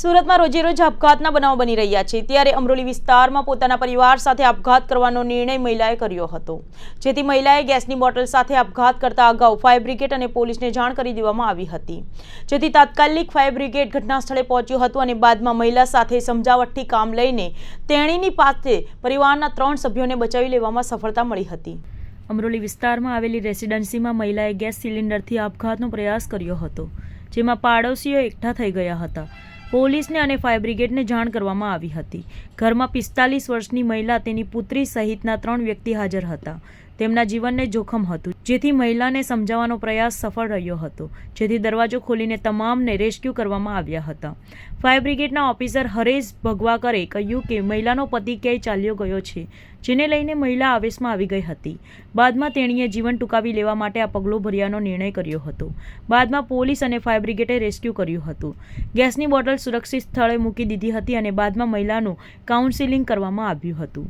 સુરતમાં રોજેરોજ આપઘાતના બનાવો બની રહ્યા છે, ત્યારે અમરોલી વિસ્તારમાં પોતાના પરિવાર સાથે આપઘાત કરવાનો નિર્ણય મહિલાએ કર્યો હતો, જેથી મહિલાએ ગેસની બોટલ સાથે આપઘાત કરતા અગાઉ ફાયર બ્રિગેડ અને પોલીસને જાણ કરી દેવામાં આવી હતી, જેથી તાત્કાલિક ફાયર બ્રિગેડ ઘટના સ્થળે પહોંચ્યું હતું અને બાદમાં મહિલા સાથે સમજાવટથી કામ લઈને તેણીની પાસે પરિવારના 3 સભ્યોને બચાવી લેવામાં સફળતા મળી હતી। અમરોલી વિસ્તારમાં આવેલી રેસિડેન્સીમાં મહિલાએ ગેસ સિલિન્ડરથી આપઘાતનો પ્રયાસ કર્યો હતો, જેમાં પાડોશીઓ એકઠા થઈ ગયા હતા। પોલીસને અને ફાયર બ્રિગેડને જાણ કરવામાં આવી હતી। ઘરમાં 45 વર્ષની મહિલા, તેની પુત્રી સહિતના 3 વ્યક્તિ હાજર હતા। તેમના જીવનને જોખમ હતું, જેથી મહિલાને સમજાવવાનો પ્રયાસ સફળ રહ્યો હતો, જેથી દરવાજો ખોલીને તમામને રેસ્ક્યુ કરવામાં આવ્યા હતા। ફાયર બ્રિગેડના ઓફિસર હરેશ ભગવાકરે કહ્યું કે મહિલાનો પતિ ક્યાંય ચાલ્યો ગયો છે, જેને લઈને મહિલા આવેશમાં આવી ગઈ હતી। બાદમાં તેણીએ જીવન ટૂંકાવી લેવા માટે આ પગલું ભર્યાનો નિર્ણય કર્યો હતો। બાદમાં પોલીસ અને ફાયર બ્રિગેડે રેસ્ક્યુ કર્યું હતું। ગેસની બોટલ સુરક્ષિત સ્થળે મૂકી દીધી હતી અને બાદમાં મહિલાનું કાઉન્સેલિંગ કરવામાં આવ્યું હતું।